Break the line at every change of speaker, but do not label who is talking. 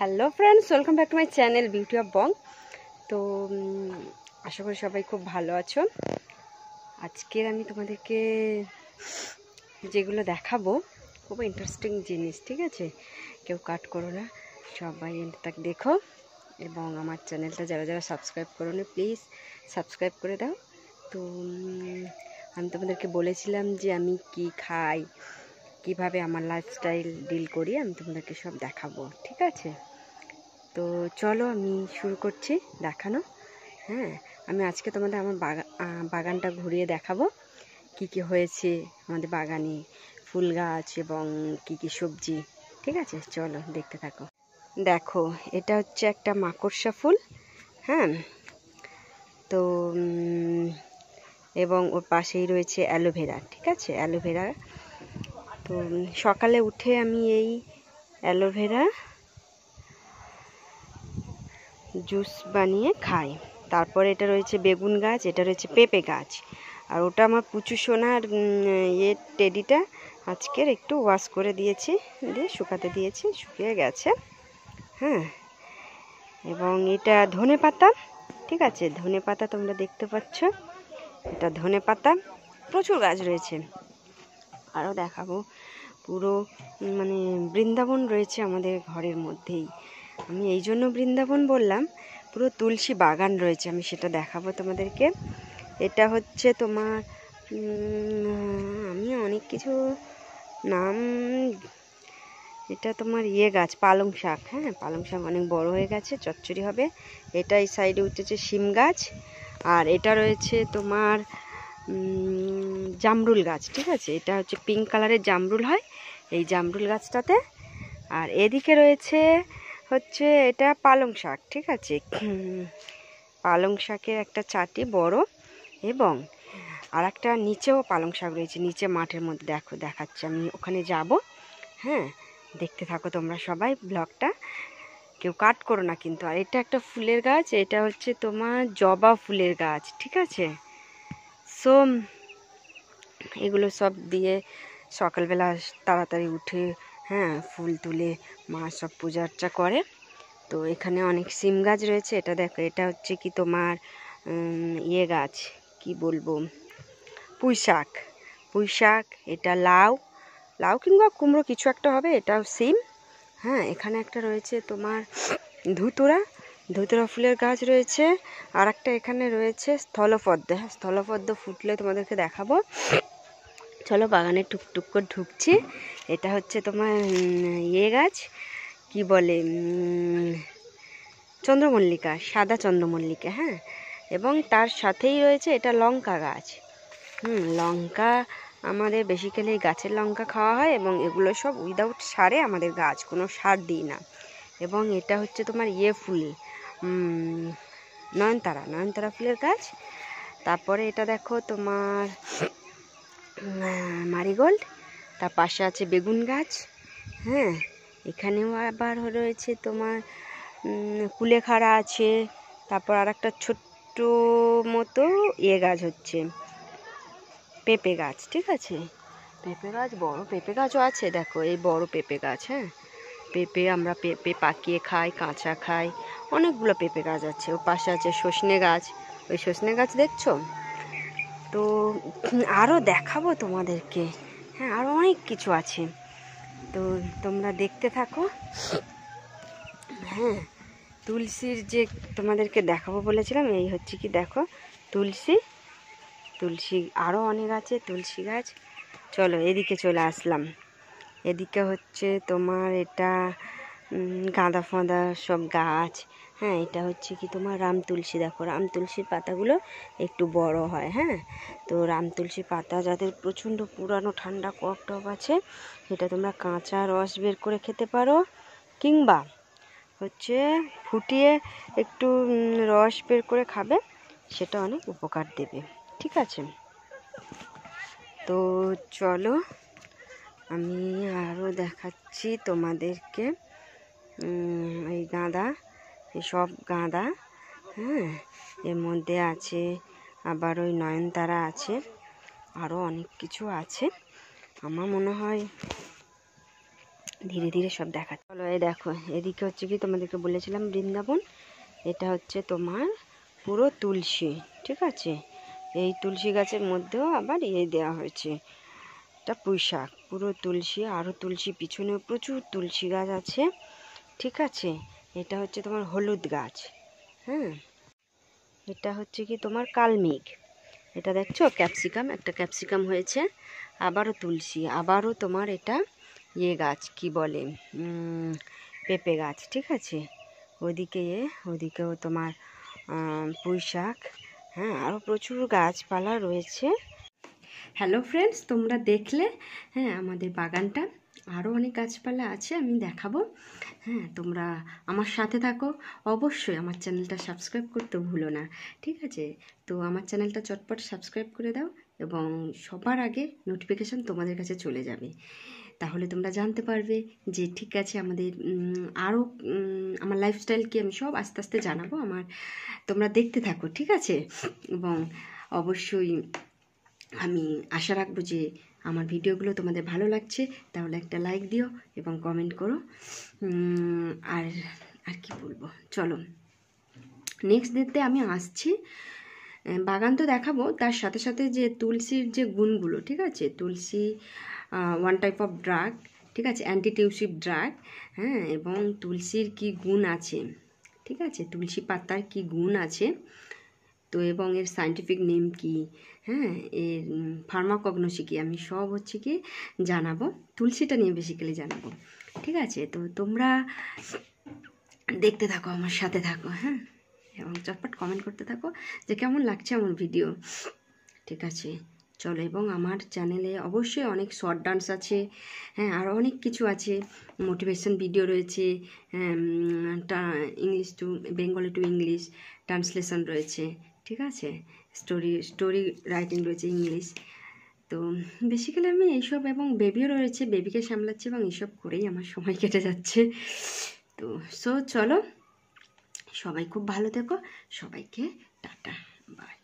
Hello friends, welcome back to my channel beauty of Bong. তো আশা করি সবাই খুব ভালো আছো। আজকের আমি তোমাদেরকে যেগুলো দেখাবো খুব ইন্টারেস্টিং জিনিস, ঠিক আছে? কেউ কাট করো না, সবাই তাক দেখো। এবং আমার চ্যানেলটা যারা যারা সাবস্ক্রাইব করো না, প্লিজ সাবস্ক্রাইব করে দাও। তো আমি তোমাদেরকে বলেছিলাম যে আমি কি খাই, কিভাবে আমার লাইফস্টাইল ডিল করি, আমি তোমাদেরকে সব দেখাবো, ঠিক আছে? তো চলো আমি শুরু করছি দেখানো। হ্যাঁ, আমি আজকে তোমাদের আমার বাগানটা ঘুরিয়ে দেখাবো, কি কি হয়েছে আমাদের বাগানে, ফুল গাছ এবং কি কি সবজি, ঠিক আছে? চলো দেখতে থাকো। দেখো, এটা হচ্ছে একটা মাকড়সা ফুল। হ্যাঁ, তো এবং ওর পাশেই রয়েছে অ্যালোভেরা, ঠিক আছে? অ্যালোভেরা। তো সকালে উঠে আমি এই অ্যালোভেরা জুস বানিয়ে খাই। তারপরে এটা রয়েছে বেগুন গাছ, এটা রয়েছে পেঁপে গাছ। আর ওটা আমার পুচু সোনার টেডিটা আজকের একটু ওয়াশ করে দিয়েছি, দিয়ে শুকাতে দিয়েছি, শুকিয়ে গেছে। হ্যাঁ, এবং এটা ধনে পাতা, ঠিক আছে? ধনে পাতা তোমরা দেখতে পাচ্ছ, এটা ধনে পাতা। প্রচুর গাছ রয়েছে, আরও দেখাবো। পুরো মানে বৃন্দাবন রয়েছে আমাদের ঘরের মধ্যেই। আমি এই জন্য বৃন্দাবন বললাম, পুরো তুলসী বাগান রয়েছে, আমি সেটা দেখাবো তোমাদেরকে। এটা হচ্ছে তোমার আমি অনেক কিছু নাম, এটা তোমার গাছ, পালং শাক। হ্যাঁ, পালং শাক অনেক বড় হয়ে গেছে, চচ্চড়ি হবে। এটা এই সাইডে উঠেছে শিম গাছ। আর এটা রয়েছে তোমার জামরুল গাছ, ঠিক আছে? এটা হচ্ছে পিঙ্ক কালারের জামরুল হয় এই জামরুল গাছটাতে। আর এদিকে রয়েছে হচ্ছে এটা পালং শাক, ঠিক আছে? পালং শাকের একটা চাটি বড়, এবং আর একটা নিচেও পালং শাক রয়েছে, নিচে মাঠের মধ্যে। দেখো, দেখাচ্ছি, আমি ওখানে যাব। হ্যাঁ, দেখতে থাকো তোমরা সবাই ব্লগটা, কেউ কাট করো না কিন্তু। আর এটা একটা ফুলের গাছ, এটা হচ্ছে তোমার জবা ফুলের গাছ, ঠিক আছে? সো এগুলো সব দিয়ে সকালবেলা তাড়াতাড়ি উঠে, হ্যাঁ, ফুল তুলে মা সব পূজা অর্চা করে। তো এখানে অনেক সিম গাছ রয়েছে। এটা দেখো, এটা হচ্ছে কি তোমার গাছ, কি বলবো, পুঁই শাক। পুঁই শাক, এটা লাউ, লাউ কিংবা কুমড়ো কিছু একটা হবে। এটাও সিম। হ্যাঁ, এখানে একটা রয়েছে তোমার ধুতুরা, ধুতুরা ফুলের গাছ রয়েছে। আর একটা এখানে রয়েছে স্থলপদ্ম। হ্যাঁ, স্থলপদ্ম ফুটলে তোমাদেরকে দেখাবো। চলো বাগানে টুকটুক করে ঢুকছি। এটা হচ্ছে তোমার গাছ, কি বলে, চন্দ্রমল্লিকা, সাদা চন্দ্রমল্লিকা। হ্যাঁ, এবং তার সাথেই রয়েছে এটা লঙ্কা গাছ। লঙ্কা আমাদের বেসিক্যালি গাছের লঙ্কা খাওয়া হয়, এবং এগুলো সব উইদাউট সারে আমাদের গাছ, কোনো সার দিই না। এবং এটা হচ্ছে তোমার ফুল, নয়নতারা, নয়নতারা ফুলের গাছ। তারপরে এটা দেখো তোমার মারিগোল্ড। তার পাশে আছে বেগুন গাছ। হ্যাঁ, এখানেও আবার রয়েছে তোমার কুলেখাড়া আছে। তারপর আর একটা ছোট্ট মতো গাছ হচ্ছে পেঁপে গাছ, ঠিক আছে? পেঁপে গাছ, বড় পেঁপে গাছও আছে। দেখো, এই বড় পেঁপে গাছ। হ্যাঁ, পেঁপে আমরা পেঁপে পাকিয়ে খাই, কাঁচা খাই। অনেকগুলো পেঁপে গাছ আছে। ওর পাশে আছে সজনে গাছ, ওই সজনে গাছ দেখছো? তো আরও দেখাবো তোমাদেরকে। হ্যাঁ, আরও অনেক কিছু আছে, তো তোমরা দেখতে থাকো। হ্যাঁ, তুলসীর যে তোমাদেরকে দেখাবো বলেছিলাম, এই হচ্ছে কি, দেখো তুলসী, তুলসী আরও অনেক আছে তুলসী গাছ। চলো এদিকে চলে আসলাম। এদিকে হচ্ছে তোমার এটা গাঁদা ফাঁদা সব গাছ। হ্যাঁ, এটা হচ্ছে কি তোমার রাম তুলসী। দেখো, রাম তুলসীর পাতাগুলো একটু বড় হয়। হ্যাঁ, তো রাম তুলসীর পাতা যাদের প্রচণ্ড পুরানো ঠান্ডা কফ টফ আছে, এটা তোমরা কাঁচা রস বের করে খেতে পারো, কিংবা হচ্ছে ফুটিয়ে একটু রস বের করে খাবে, সেটা অনেক উপকার দেবে, ঠিক আছে? তো চলো আমি আরও দেখাচ্ছি তোমাদেরকে। এই গাঁদা, এসব গাঁদা। হ্যাঁ, এর মধ্যে আছে আবার ওই নয়নতারা আছে, আরও অনেক কিছু আছে। আমার মনে হয় ধীরে ধীরে সব দেখা। চলো এই দেখো, এদিকে হচ্ছে কি তোমাদেরকে বলেছিলাম বৃন্দাবন, এটা হচ্ছে তোমার পুরো তুলসী, ঠিক আছে। এই তুলসী গাছের মধ্যেও আবার দেওয়া হয়েছে, এটা পুঁই শাক, পুরো তুলসী। আরও তুলসী, পিছনেও প্রচুর তুলসী গাছ আছে, ঠিক আছে। এটা হচ্ছে তোমার হলুদ গাছ, হ্যাঁ। এটা হচ্ছে কি তোমার কালমেঘ, এটা দেখছো ক্যাপসিকাম, একটা ক্যাপসিকাম হয়েছে। আবারও তুলসী, আবারও তোমার এটা গাছ কি বলে, পেঁপে গাছ, ঠিক আছে। ওদিকেও তোমার পুঁই শাক, হ্যাঁ, আরও প্রচুর গাছপালা রয়েছে। হ্যালো ফ্রেন্ডস, তোমরা দেখলে, হ্যাঁ, আমাদের বাগানটা আরও অনেক গাছপালা আছে, আমি দেখাবো। হ্যাঁ, তোমরা আমার সাথে থাকো, অবশ্যই আমার চ্যানেলটা সাবস্ক্রাইব করতে ভুলো না, ঠিক আছে। তো আমার চ্যানেলটা চটপট সাবস্ক্রাইব করে দাও এবং সবার আগে নোটিফিকেশান তোমাদের কাছে চলে যাবে, তাহলে তোমরা জানতে পারবে যে ঠিক আছে আমাদের আরও আমার লাইফস্টাইলকে আমি সব আস্তে আস্তে জানাবো। তোমরা দেখতে থাকো, ঠিক আছে। এবং অবশ্যই আমি আশা রাখবো যে আমার ভিডিওগুলো তোমাদের ভালো লাগছে, তাহলে একটা লাইক দিও এবং কমেন্ট করো। আর আর কি বলবো, চলো নেক্সট ডেতে আমি আসছি। বাগান তো দেখাবো, তার সাথে সাথে যে তুলসীর যে গুণগুলো, ঠিক আছে। তুলসী ওয়ান টাইপ অফ ড্রাগ, ঠিক আছে, অ্যান্টিটিউসিভ ড্রাগ, হ্যাঁ। এবং তুলসীর কি গুণ আছে, ঠিক আছে, তুলসী পাতার কি গুণ আছে, তো এবং এর সায়েন্টিফিক নেম কি, হ্যাঁ, এর ফার্মাকগনোসি কি, আমি সব হচ্ছে কি জানাবো। তুলসীটা নিয়ে বেসিক্যালি জানাবো, ঠিক আছে। তো তোমরা দেখতে থাকো, আমার সাথে থাকো, হ্যাঁ, এবং চটপট কমেন্ট করতে থাকো যে কেমন লাগছে আমার ভিডিও, ঠিক আছে। চলো, এবং আমার চ্যানেলে অবশ্যই অনেক শর্ট ডান্স আছে, হ্যাঁ, আর অনেক কিছু আছে, মোটিভেশন ভিডিও রয়েছে, English to Bengali to English translation রয়েছে, ঠিক আছে। স্টোরি রাইটিং রয়েছে ইংলিশ। তো বেসিক্যালি আমি এইসব, এবং বেবিও রয়েছে, বেবিকে সামলাচ্ছি এবং এইসব করেই আমার সময় কেটে যাচ্ছে। তো চলো, সবাই খুব ভালো থেকো, সবাইকে টাটা, বাই।